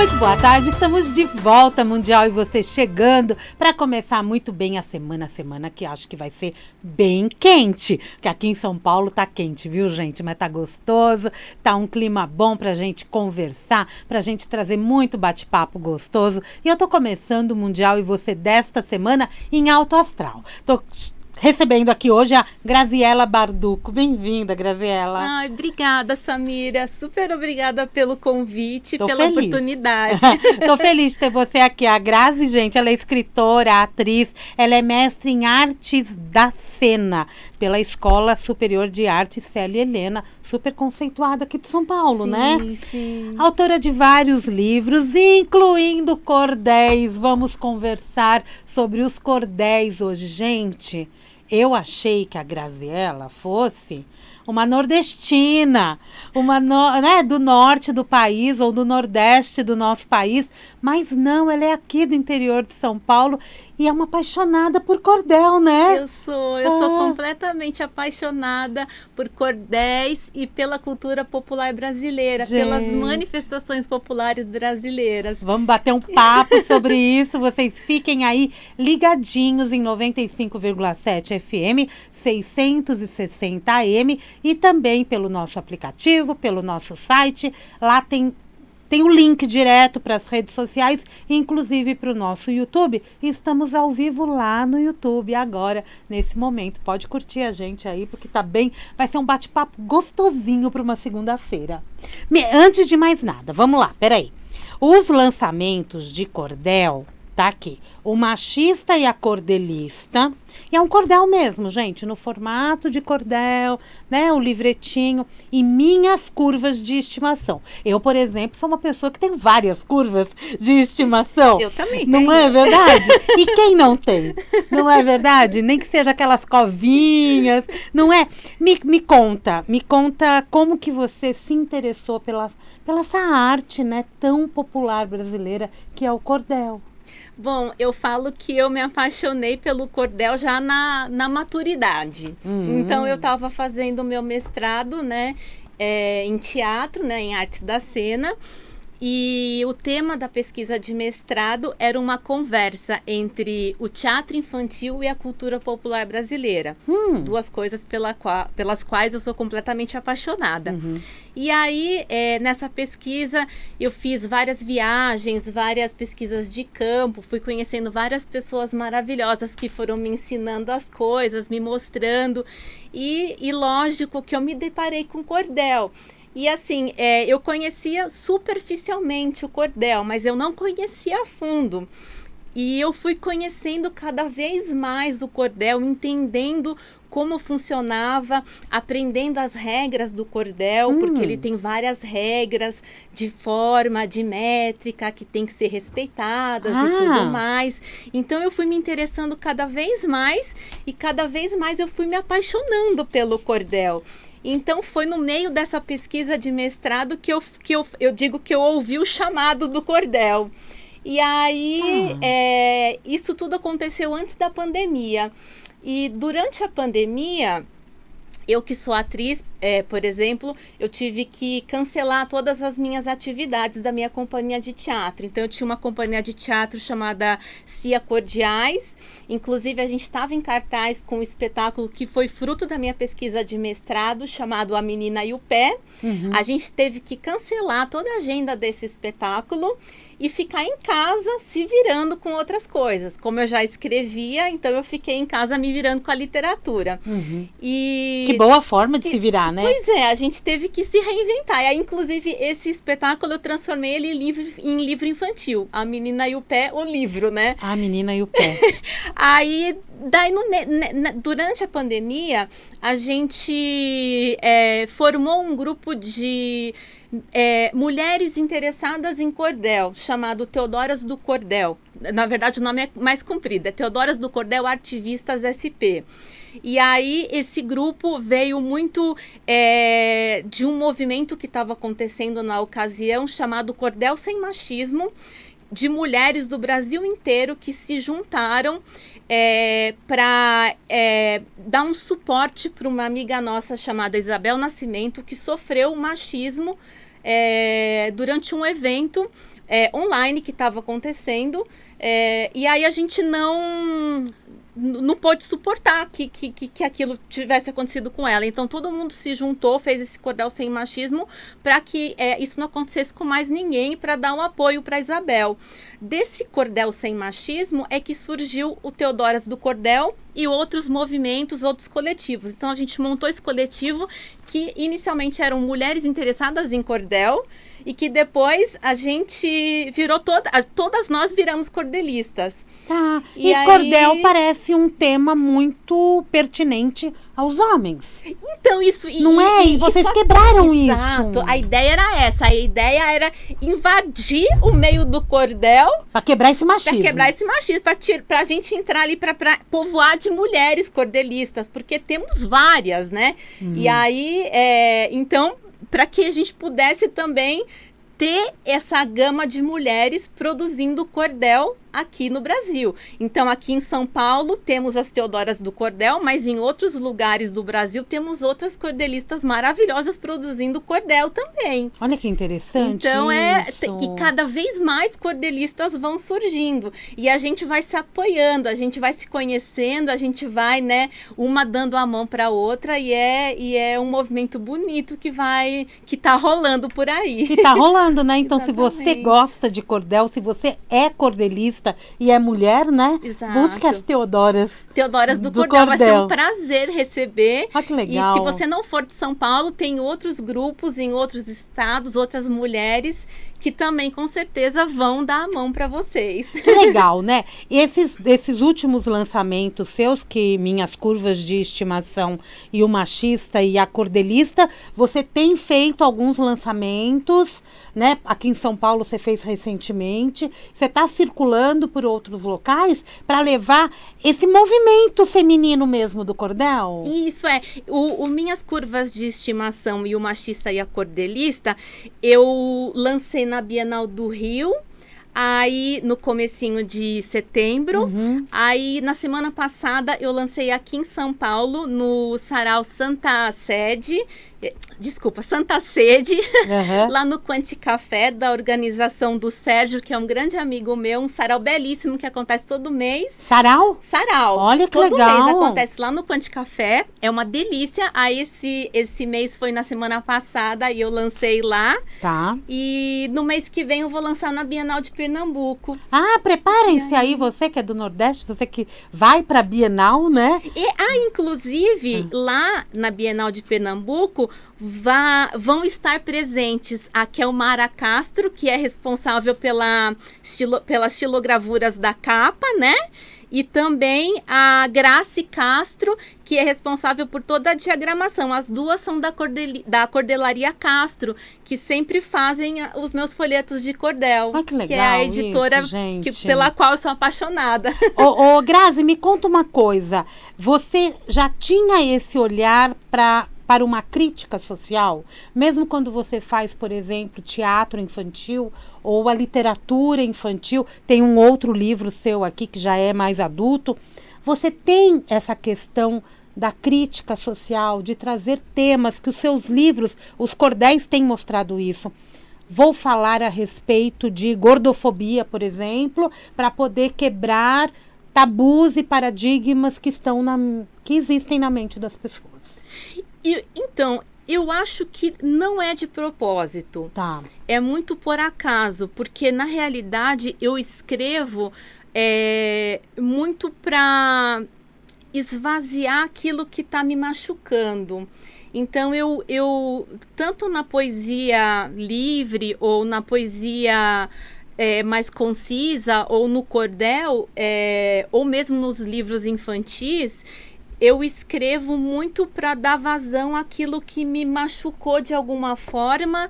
Muito boa tarde, estamos de volta, Mundial, e você chegando para começar muito bem a semana que acho que vai ser bem quente, porque aqui em São Paulo tá quente, viu, gente? Mas tá gostoso, tá um clima bom pra gente conversar, pra gente trazer muito bate-papo gostoso. E eu tô começando o Mundial e você desta semana em alto astral. Tô recebendo aqui hoje a Graziela Barduco. Bem-vinda, Graziela. Ai, obrigada, Samira. Super obrigada pelo convite, pela feliz. Oportunidade. Tô feliz de ter você aqui. A Grazi, gente, ela é escritora, atriz, ela é mestre em artes da cena pela Escola Superior de Arte Célia Helena, super conceituada aqui de São Paulo, sim, né? Sim. Autora de vários livros, incluindo cordéis. Vamos conversar sobre os cordéis hoje, gente. Eu achei que a Graziela fosse uma nordestina, né, do norte do país ou do nordeste do nosso país, mas não, ela é aqui do interior de São Paulo e é uma apaixonada por cordel, né? Eu sou completamente apaixonada por cordéis e pela cultura popular brasileira, gente, pelas manifestações populares brasileiras. Vamos bater um papo sobre isso, vocês fiquem aí ligadinhos em 95,7 FM, 660 AM e também pelo nosso aplicativo, pelo nosso site. Lá tem o link direto para as redes sociais, inclusive para o nosso YouTube. E estamos ao vivo lá no YouTube agora, nesse momento. Pode curtir a gente aí, porque tá bem. Vai ser um bate-papo gostosinho para uma segunda-feira. Antes de mais nada, vamos lá, peraí. Os lançamentos de cordel, tá aqui. O Machista e a Cordelista. E é um cordel mesmo, gente, no formato de cordel, né? O livretinho e minhas curvas de estimação. Eu, por exemplo, sou uma pessoa que tem várias curvas de estimação. Eu também não tenho. É verdade? E quem não tem? Não é verdade? Nem que seja aquelas covinhas, não é? Me conta como que você se interessou pela essa arte, né, tão popular brasileira que é o cordel. Bom, eu falo que eu me apaixonei pelo cordel já na maturidade. Então, eu estava fazendo o meu mestrado, né, em teatro, né, em artes da cena. E o tema da pesquisa de mestrado era uma conversa entre o teatro infantil e a cultura popular brasileira. Duas coisas pelas quais eu sou completamente apaixonada. E aí, nessa pesquisa, eu fiz várias viagens, várias pesquisas de campo, fui conhecendo várias pessoas maravilhosas que foram me ensinando as coisas, me mostrando. E lógico que eu me deparei com cordel. E assim, eu conhecia superficialmente o cordel, mas eu não conhecia a fundo. E eu fui conhecendo cada vez mais o cordel, entendendo como funcionava, aprendendo as regras do cordel, porque ele tem várias regras de forma, de métrica, que tem que ser respeitadas e tudo mais. Então eu fui me interessando cada vez mais e cada vez mais eu fui me apaixonando pelo cordel. Então foi no meio dessa pesquisa de mestrado que eu digo que eu ouvi o chamado do cordel. E aí isso tudo aconteceu antes da pandemia. E durante a pandemia, eu que sou atriz, por exemplo, eu tive que cancelar todas as minhas atividades da minha companhia de teatro. Então, eu tinha uma companhia de teatro chamada Cia Cordiais. Inclusive, a gente estava em cartaz com um espetáculo que foi fruto da minha pesquisa de mestrado, chamado A Menina e o Pé. A gente teve que cancelar toda a agenda desse espetáculo e ficar em casa se virando com outras coisas. Como eu já escrevia, então eu fiquei em casa me virando com a literatura. E que boa forma de se virar, né? Pois é, a gente teve que se reinventar. E aí, inclusive, esse espetáculo eu transformei ele em livro infantil. A Menina e o Pé, o livro, né? A Menina e o Pé. Aí, daí, durante a pandemia, a gente formou um grupo de mulheres interessadas em cordel, chamado Teodoras do Cordel. Na verdade, o nome é mais comprido, é Teodoras do Cordel Artivistas SP. E aí, esse grupo veio muito de um movimento que estava acontecendo na ocasião, chamado Cordel Sem Machismo, de mulheres do Brasil inteiro que se juntaram para dar um suporte para uma amiga nossa chamada Isabel Nascimento, que sofreu machismo durante um evento online que estava acontecendo, e aí a gente não pôde suportar que aquilo tivesse acontecido com ela. Então, todo mundo se juntou, fez esse cordel sem machismo para que isso não acontecesse com mais ninguém, para dar um apoio para Isabel. Desse cordel sem machismo é que surgiu o Theodoras do Cordel e outros movimentos, outros coletivos. Então, a gente montou esse coletivo que inicialmente eram mulheres interessadas em cordel, e que depois a gente virou todas nós viramos cordelistas. Tá. E cordel parece um tema muito pertinente aos homens. Então, isso... Não é? E vocês quebraram isso. Exato. A ideia era essa. A ideia era invadir o meio do cordel. Pra quebrar esse machismo. Pra gente entrar ali, pra povoar de mulheres cordelistas. Porque temos várias, né? E aí, então... para que a gente pudesse também ter essa gama de mulheres produzindo cordel aqui no Brasil. Então, aqui em São Paulo, temos as Theodoras do Cordel, mas em outros lugares do Brasil, temos outras cordelistas maravilhosas produzindo cordel também. Olha que interessante. Então, isso. E cada vez mais cordelistas vão surgindo. E a gente vai se apoiando, a gente vai se conhecendo, a gente vai, né, uma dando a mão para outra, e é um movimento bonito que tá rolando por aí. Que tá rolando, né? Então, Exatamente. Se você gosta de cordel, se você é cordelista e é mulher, né? Exato. Busque as Theodoras do Cordel. Vai ser um prazer receber. Ah, que legal. E se você não for de São Paulo, tem outros grupos em outros estados, outras mulheres que também, com certeza, vão dar a mão para vocês. Que legal, né? Esses últimos lançamentos seus, que Minhas Curvas de Estimação e o Machista e a Cordelista, você tem feito alguns lançamentos, né? Aqui em São Paulo você fez recentemente. Você está circulando por outros locais para levar esse movimento feminino mesmo do cordel? Isso o Minhas Curvas de Estimação e o Machista e a Cordelista, eu lancei na Bienal do Rio, aí no comecinho de setembro. Aí na semana passada eu lancei aqui em São Paulo, no Sarau Santa Sede, lá no Quanti Café, da organização do Sérgio, que é um grande amigo meu, um sarau belíssimo que acontece todo mês. Sarau? Sarau. Olha que todo legal. Todo mês acontece lá no Quanti Café, é uma delícia. Aí esse mês foi na semana passada e eu lancei lá. Tá. E no mês que vem eu vou lançar na Bienal de Pernambuco. Ah, preparem-se aí, você que é do Nordeste, você que vai para a Bienal, né? Inclusive, lá na Bienal de Pernambuco, vão estar presentes a Kelmara Castro, que é responsável pelas xilogravuras da capa, né? E também a Grace Castro, que é responsável por toda a diagramação. As duas são da Cordelaria Castro, que sempre fazem os meus folhetos de cordel. Ah, que legal, que é a editora isso, pela qual eu sou apaixonada. Ô, Grazi, me conta uma coisa. Você já tinha esse olhar para uma crítica social? Mesmo quando você faz, por exemplo, teatro infantil ou a literatura infantil, tem um outro livro seu aqui que já é mais adulto, você tem essa questão da crítica social, de trazer temas que os seus livros, os cordéis têm mostrado isso. Vou falar a respeito de gordofobia, por exemplo, para poder quebrar tabus e paradigmas que existem na mente das pessoas. Então, eu acho que não é de propósito. Tá. É muito por acaso, porque na realidade eu escrevo muito para esvaziar aquilo que está me machucando. Então, eu tanto na poesia livre ou na poesia mais concisa ou no cordel, ou mesmo nos livros infantis, eu escrevo muito para dar vazão àquilo que me machucou de alguma forma,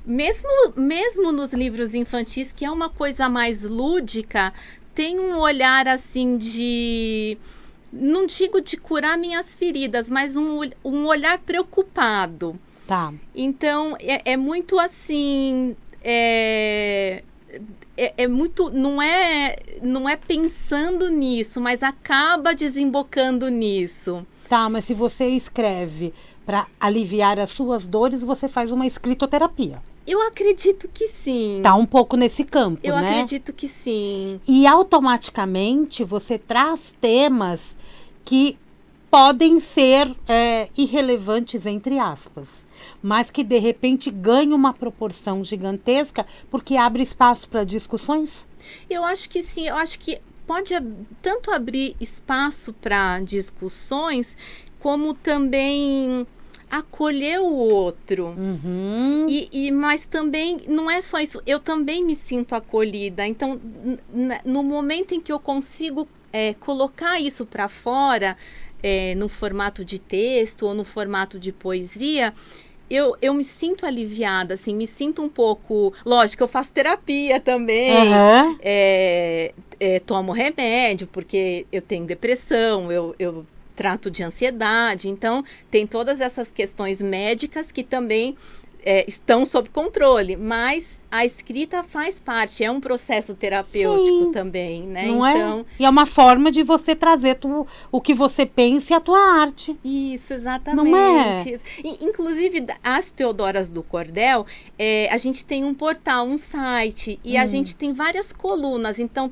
mesmo nos livros infantis, que é uma coisa mais lúdica, tem um olhar assim não digo de curar minhas feridas, mas um olhar preocupado. Tá. Então, é muito assim... muito, não é pensando nisso, mas acaba desembocando nisso. Tá, mas se você escreve para aliviar as suas dores, você faz uma escritoterapia. Eu acredito que sim. Tá um pouco nesse campo, Eu né? acredito que sim. E automaticamente você traz temas que podem ser irrelevantes, entre aspas, mas que de repente ganham uma proporção gigantesca porque abre espaço para discussões? Eu acho que sim, eu acho que pode tanto abrir espaço para discussões, como também acolher o outro. Mas também não é só isso, eu também me sinto acolhida. Então, no momento em que eu consigo colocar isso para fora, no formato de texto ou no formato de poesia, eu me sinto aliviada, assim, me sinto um pouco... Lógico, eu faço terapia também, tomo remédio, porque eu tenho depressão, eu trato de ansiedade, então tem todas essas questões médicas que também estão sob controle, mas a escrita faz parte, é um processo terapêutico também, né? Não então, é? E é uma forma de você trazer o que você pensa e a tua arte. Isso, exatamente. Não é? Inclusive, as Teodoras do Cordel, a gente tem um portal, um site, e a gente tem várias colunas. Então,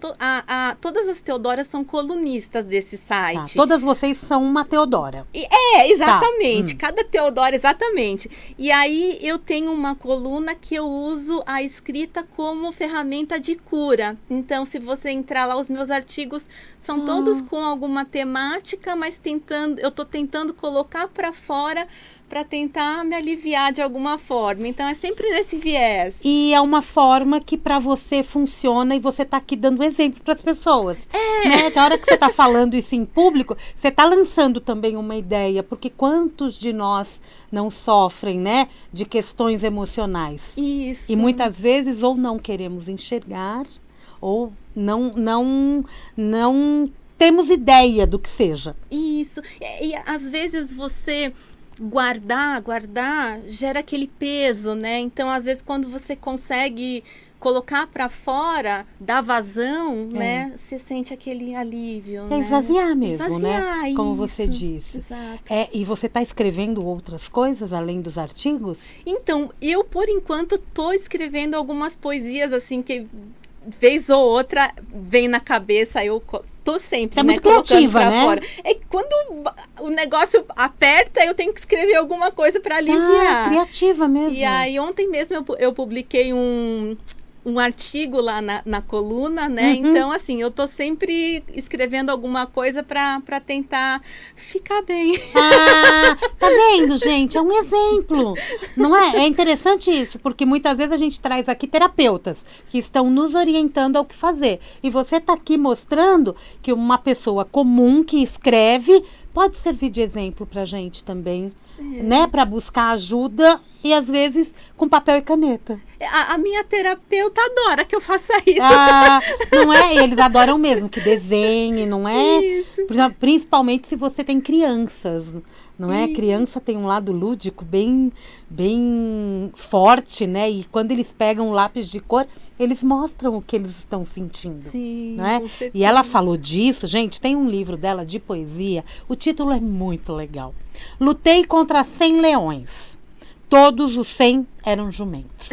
todas as Teodoras são colunistas desse site. Tá, todas vocês são uma Teodora. Exatamente. Tá. Cada Teodora, exatamente. E aí, eu tenho uma coluna que eu uso a escrita como ferramenta de cura. Então, se você entrar lá, os meus artigos são todos com alguma temática, mas eu estou tentando colocar para fora para tentar me aliviar de alguma forma. Então, é sempre nesse viés. E é uma forma que para você funciona e você está aqui dando exemplo para as pessoas. Né? Que a hora que você está falando isso em público, você está lançando também uma ideia, porque quantos de nós não sofrem, né, de questões emocionais? Isso. E muitas vezes ou não queremos enxergar, ou não temos ideia do que seja. Isso. E às vezes você guardar gera aquele peso, né? Então, às vezes, quando você consegue colocar para fora, dar vazão, né? Você sente aquele alívio, né? Esvaziar mesmo, esvaziar, né? Como isso. você disse. Exato. E você está escrevendo outras coisas além dos artigos? Então, eu, por enquanto, tô escrevendo algumas poesias, assim, que vez ou outra vem na cabeça, eu tô sempre, é muito criativa, pra né? fora. Quando o negócio aperta, eu tenho que escrever alguma coisa para aliviar. Criativa mesmo. E aí, ontem mesmo eu publiquei um artigo lá na coluna, né? Então, assim, eu tô sempre escrevendo alguma coisa para tentar ficar bem. Tá vendo, gente? É um exemplo, não é? É interessante isso, porque muitas vezes a gente traz aqui terapeutas que estão nos orientando ao que fazer. E você tá aqui mostrando que uma pessoa comum que escreve pode servir de exemplo pra gente também, né? Para buscar ajuda e às vezes com papel e caneta. A minha terapeuta adora que eu faça isso. Não é? Eles adoram mesmo que desenhe, não é? Isso. Principalmente se você tem crianças, não é? Criança tem um lado lúdico bem forte, né? E quando eles pegam um lápis de cor, eles mostram o que eles estão sentindo. Sim, não é? E ela falou disso, gente, tem um livro dela de poesia, o título é muito legal. Lutei contra 100 leões. Todos os 100 eram jumentos.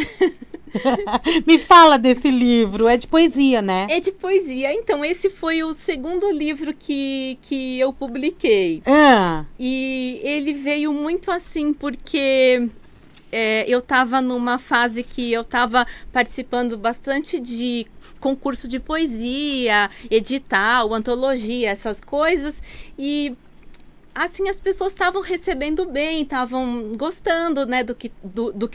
Me fala desse livro, é de poesia, né? É de poesia. Então, esse foi o segundo livro que eu publiquei. E ele veio muito assim, porque eu estava numa fase que eu estava participando bastante de concurso de poesia, edital, antologia, essas coisas. E assim, as pessoas estavam recebendo bem, estavam gostando, né, do que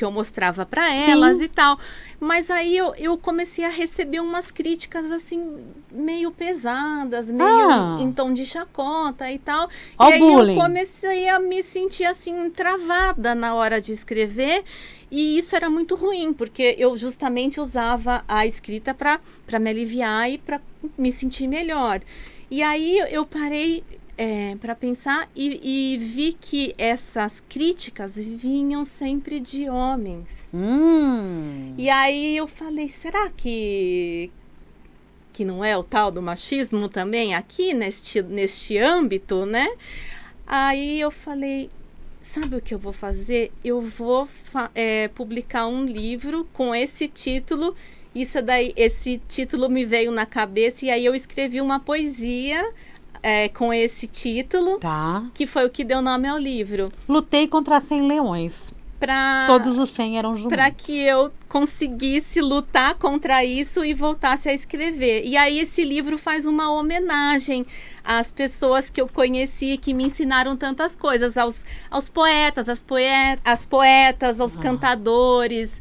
eu mostrava para elas. Sim. E tal. Mas aí eu comecei a receber umas críticas, assim, meio pesadas, meio em tom de chacota e tal. E aí bullying. Eu comecei a me sentir, assim, travada na hora de escrever. E isso era muito ruim, porque eu justamente usava a escrita para me aliviar e para me sentir melhor. E aí eu parei para pensar e vi que essas críticas vinham sempre de homens. E aí eu falei, será que não é o tal do machismo também aqui neste âmbito, né? Aí eu falei, sabe o que eu vou fazer? Eu vou publicar um livro com esse título. Esse título me veio na cabeça e aí eu escrevi uma poesia com esse título, que foi o que deu nome ao livro. Lutei contra 100 leões. Todos os 100 eram jumentos. Para que eu conseguisse lutar contra isso e voltasse a escrever. E aí esse livro faz uma homenagem às pessoas que eu conheci, que me ensinaram tantas coisas, aos poetas, às poetas, aos cantadores,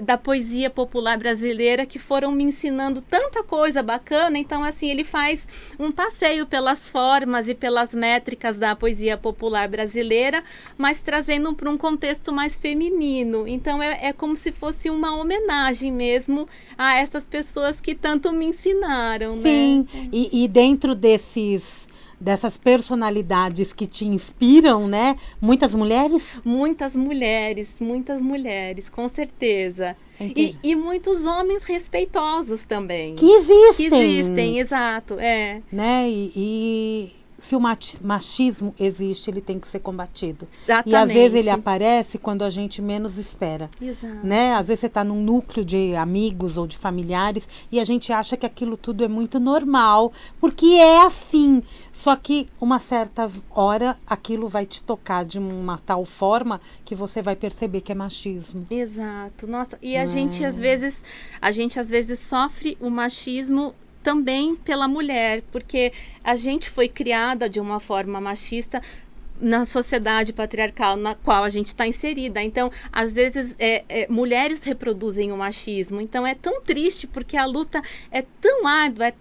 da poesia popular brasileira, que foram me ensinando tanta coisa bacana. Então, assim, ele faz um passeio pelas formas e pelas métricas da poesia popular brasileira, mas trazendo para um contexto mais feminino. Então, é como se fosse uma homenagem mesmo a essas pessoas que tanto me ensinaram. Sim, né? E dentro dessas personalidades que te inspiram, né? Muitas mulheres? Muitas mulheres, com certeza. E muitos homens respeitosos também. Que existem. Que existem, exato. Né? E se o machismo existe, ele tem que ser combatido. Exatamente. E às vezes ele aparece quando a gente menos espera. Exato. Né? Às vezes você está num núcleo de amigos ou de familiares e a gente acha que aquilo tudo é muito normal, porque é assim. Só que uma certa hora aquilo vai te tocar de uma tal forma que você vai perceber que é machismo. Exato. Nossa, e a gente às vezes sofre o machismo também pela mulher, porque a gente foi criada de uma forma machista na sociedade patriarcal na qual a gente está inserida. Então, às vezes, mulheres reproduzem o machismo. Então, é tão triste, porque a luta é tão árdua,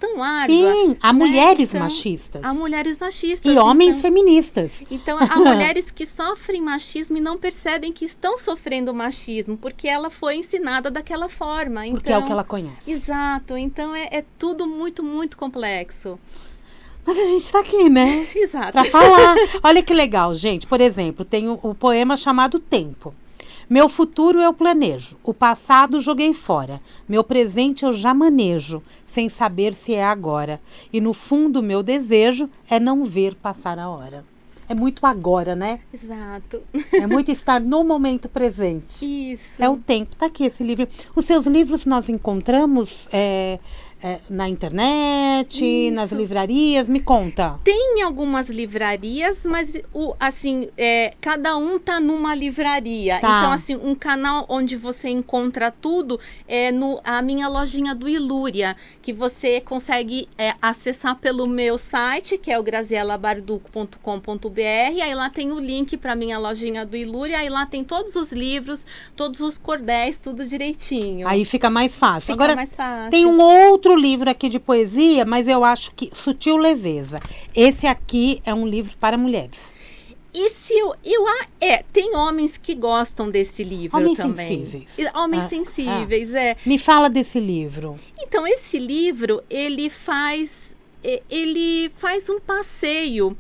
Sim, há mulheres então, machistas. Há mulheres machistas. E homens feministas. Então, há mulheres que sofrem machismo e não percebem que estão sofrendo machismo, porque ela foi ensinada daquela forma. Então, porque é o que ela conhece. Exato. Então, é tudo muito, muito complexo. Mas a gente está aqui, né? Exato. Para falar. Olha que legal, gente. Por exemplo, tem o poema chamado Tempo. Meu futuro eu planejo, o passado joguei fora. Meu presente eu já manejo, sem saber se é agora. E no fundo meu desejo é não ver passar a hora. É muito agora, né? Exato. É muito estar no momento presente. Isso. É o tempo. Tá aqui esse livro. Os seus livros nós encontramos na internet, Isso. nas livrarias. Me conta. Tem algumas livrarias, mas cada um tá numa livraria. Tá. Então, assim, um canal onde você encontra tudo é a minha lojinha do Ilúria, que você consegue acessar pelo meu site, que é o grazielabarduco.com.br. Aí lá tem o link para minha lojinha do Ilúria. Aí lá tem todos os livros, todos os cordéis, tudo direitinho. Aí fica mais fácil. Fica Agora, mais fácil. tem um outro livro aqui de poesia, mas eu acho que Sutil Leveza. Esse aqui é um livro para mulheres. E tem homens que gostam desse livro Homens também. sensíveis. Homens sensíveis, Me fala desse livro. Então, esse livro, ele faz um passeio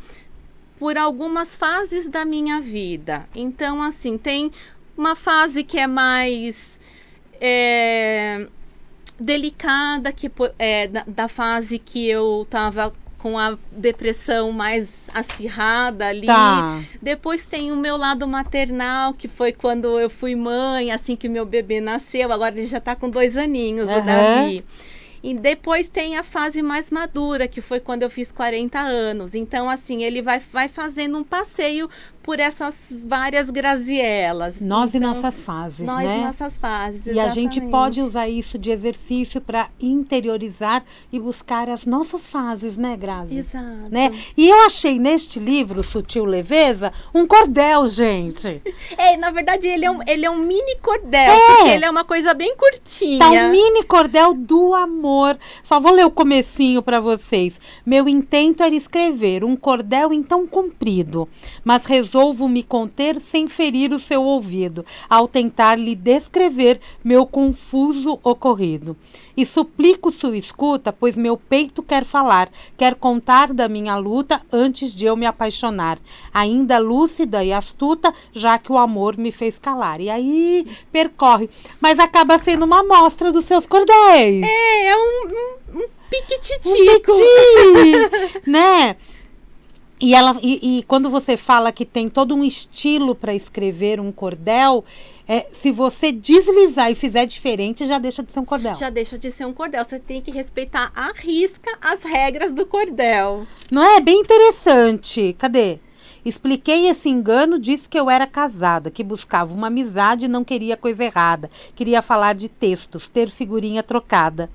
por algumas fases da minha vida. Então, assim, tem uma fase que é mais delicada, da fase que eu estava com a depressão mais acirrada ali. Tá. Depois tem o meu lado maternal, que foi quando eu fui mãe, assim que meu bebê nasceu. Agora ele já está com 2 aninhos, o Davi. E depois tem a fase mais madura, que foi quando eu fiz 40 anos. Então, assim, ele vai fazendo um passeio por essas várias Grazielas. Nós e nossas fases, nós né? e nossas fases, E a gente pode usar isso de exercício para interiorizar e buscar as nossas fases, né, Grazi? Exato. Né? E eu achei neste livro, Sutil Leveza, um cordel, gente. Na verdade, ele é um mini cordel, porque ele é uma coisa bem curtinha. Tá um mini cordel do amor. Só vou ler o comecinho para vocês. Meu intento era escrever um cordel então comprido, mas resolvo me conter sem ferir o seu ouvido, ao tentar lhe descrever meu confuso ocorrido. E suplico sua escuta, pois meu peito quer falar, quer contar da minha luta antes de eu me apaixonar. Ainda lúcida e astuta, já que o amor me fez calar. E aí percorre. Mas acaba sendo uma amostra dos seus cordéis. É um piquititico. Né? E quando você fala que tem todo um estilo para escrever um cordel, se você deslizar e fizer diferente, já deixa de ser um cordel. Já deixa de ser um cordel. Você tem que respeitar à risca as regras do cordel. Não é? Bem interessante. Cadê? Expliquei esse engano, disse que eu era casada, que buscava uma amizade e não queria coisa errada. Queria falar de textos, ter figurinha trocada.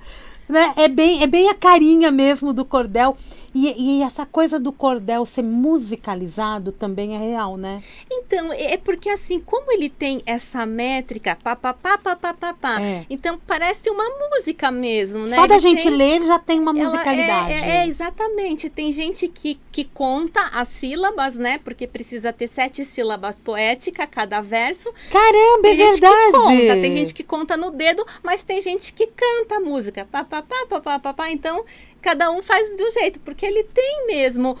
Né? É bem a carinha mesmo do cordel. E essa coisa do cordel ser musicalizado também é real, né? Então, é porque assim, como ele tem essa métrica, pá, pá, pá, pá, pá, pá, pá, então parece uma música mesmo, né? Só da gente ler já tem uma musicalidade. Exatamente. Tem gente que conta as sílabas, né? Porque precisa ter 7 sílabas poéticas cada verso. Caramba, é verdade! Tem gente que conta no dedo, mas tem gente que canta a música. Pá, pá, pá, pá, pá, pá, pá. Então, cada um faz de um jeito, porque ele tem mesmo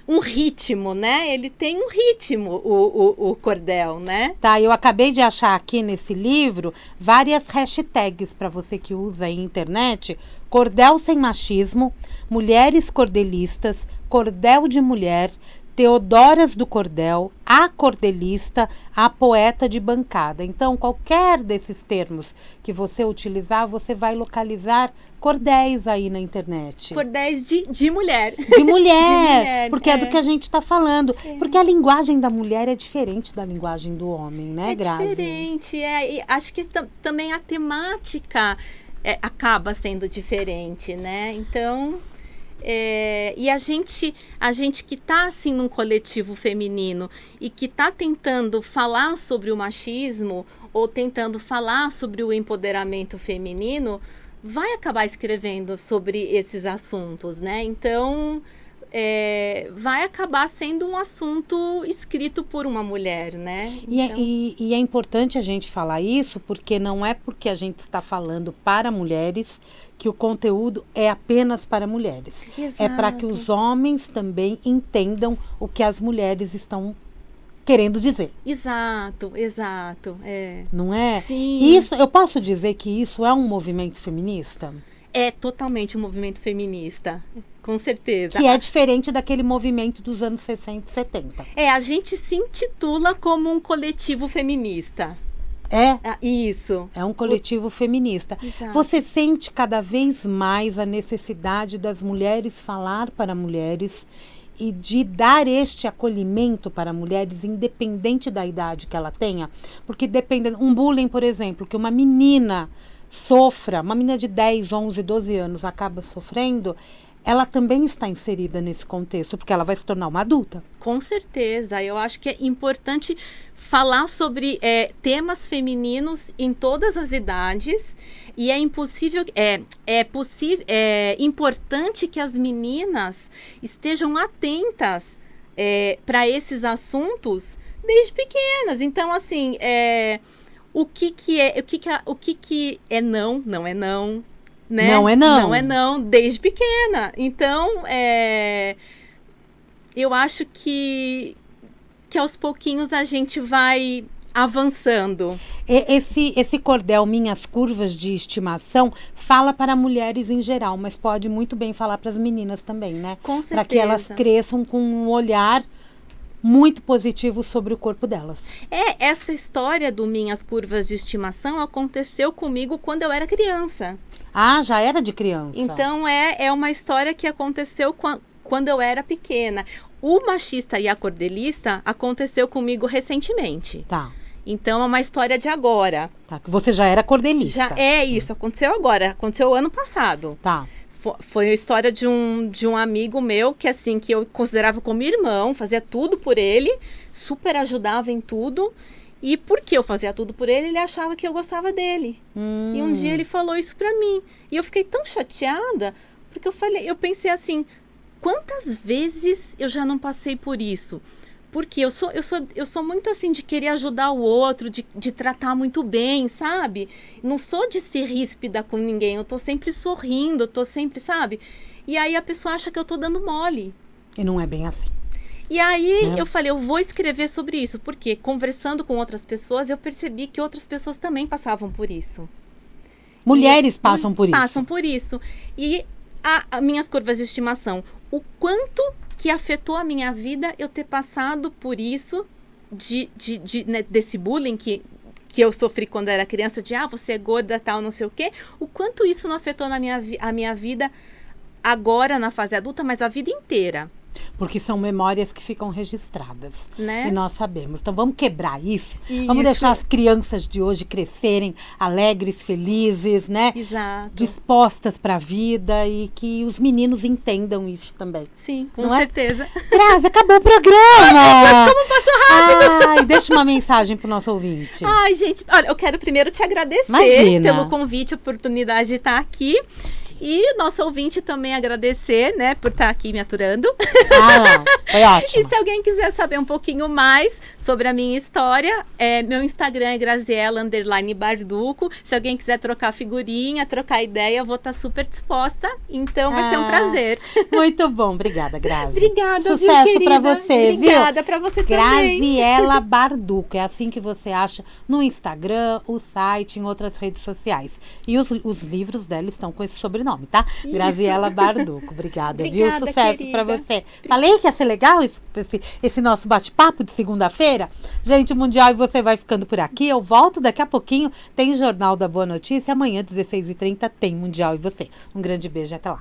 um ritmo, né? Ele tem um ritmo, o cordel, né? Tá, eu acabei de achar aqui nesse livro várias hashtags para você que usa aí a internet. Cordel sem machismo, mulheres cordelistas, cordel de mulher, Teodoras do Cordel, a cordelista, a poeta de bancada. Então, qualquer desses termos que você utilizar, você vai localizar cordéis aí na internet. Cordéis de mulher. De mulher, porque é do que a gente está falando. Porque a linguagem da mulher é diferente da linguagem do homem, né, Grazi? É diferente, e acho que também a temática acaba sendo diferente, né? Então... e a gente que está assim num coletivo feminino e que está tentando falar sobre o machismo ou tentando falar sobre o empoderamento feminino, vai acabar escrevendo sobre esses assuntos, né? Então, vai acabar sendo um assunto escrito por uma mulher, né? Então... E é importante a gente falar isso, porque não é porque a gente está falando para mulheres que o conteúdo é apenas para mulheres. Exato. É para que os homens também entendam o que as mulheres estão querendo dizer. Exato. Não é? Sim. Isso, eu posso dizer que isso é um movimento feminista? É totalmente um movimento feminista, com certeza. Que é diferente daquele movimento dos anos 60 e 70. A gente se intitula como um coletivo feminista. Isso. É um coletivo feminista. Exato. Você sente cada vez mais a necessidade das mulheres falar para mulheres e de dar este acolhimento para mulheres, independente da idade que ela tenha? Porque dependendo, um bullying, por exemplo, que uma menina sofra, uma menina de 10, 11, 12 anos acaba sofrendo, ela também está inserida nesse contexto, porque ela vai se tornar uma adulta. Com certeza, eu acho que é importante falar sobre temas femininos em todas as idades, e é importante que as meninas estejam atentas para esses assuntos desde pequenas. Então, assim, o que é não é não. Né? Não é não. Não é não, desde pequena. Então, eu acho que aos pouquinhos a gente vai avançando. Esse cordel Minhas Curvas de Estimação fala para mulheres em geral, mas pode muito bem falar para as meninas também, né? Com certeza. Para que elas cresçam com um olhar muito positivo sobre o corpo delas. Essa história do Minhas Curvas de Estimação aconteceu comigo quando eu era criança. Ah, já era de criança. Então, é uma história que aconteceu quando eu era pequena. O Machista e a Cordelista aconteceu comigo recentemente. Tá. Então, é uma história de agora. Tá, que você já era cordelista. Já é isso, aconteceu agora. Aconteceu ano passado. Tá. Foi a história de um amigo meu que, assim, que eu considerava como irmão, fazia tudo por ele, super ajudava em tudo. E porque eu fazia tudo por ele, ele achava que eu gostava dele. E um dia ele falou isso pra mim. E eu fiquei tão chateada, porque eu pensei assim, quantas vezes eu já não passei por isso? Porque eu sou muito assim de querer ajudar o outro, de tratar muito bem, sabe? Não sou de ser ríspida com ninguém, eu tô sempre sorrindo, eu tô sempre, sabe? E aí a pessoa acha que eu tô dando mole. E não é bem assim. E aí eu falei, eu vou escrever sobre isso, porque conversando com outras pessoas, eu percebi que outras pessoas também passavam por isso. Mulheres passam por isso. Passam por isso. E Minhas Curvas de Estimação, o quanto que afetou a minha vida eu ter passado por isso, né, desse bullying que eu sofri quando era criança, de você é gorda, tal, não sei o quê. O quanto isso não afetou a minha vida agora na fase adulta, mas a vida inteira. Porque são memórias que ficam registradas, né? E nós sabemos. Então vamos quebrar isso. Vamos deixar as crianças de hoje crescerem alegres, felizes, né? Exato. Dispostas para a vida, e que os meninos entendam isso também. Sim, com certeza. Grazi, acabou o programa! Ai, como passou rápido! Ai, deixa uma mensagem pro nosso ouvinte. Ai, gente, olha, eu quero primeiro te agradecer pelo convite, a oportunidade de estar aqui. E nosso ouvinte também agradecer, né, por estar aqui me aturando. Foi ótimo. E se alguém quiser saber um pouquinho mais sobre a minha história, meu Instagram é Graziella_Barduco. Se alguém quiser trocar figurinha, trocar ideia, eu vou estar super disposta. Então vai ser um prazer. Muito bom. Obrigada, Grazi. Obrigada, Sucesso para você, viu? Obrigada para você também. Graziella Barduco. É assim que você acha no Instagram, o site, em outras redes sociais. E os livros dela estão com esse sobrenome. Tá? Graziella Barduco. Obrigada, viu? Sucesso para você. Falei que ia ser legal esse nosso bate-papo de segunda-feira. Gente, Mundial e Você vai ficando por aqui. Eu volto daqui a pouquinho. Tem Jornal da Boa Notícia. Amanhã, 16h30, tem Mundial e Você. Um grande beijo. Até lá.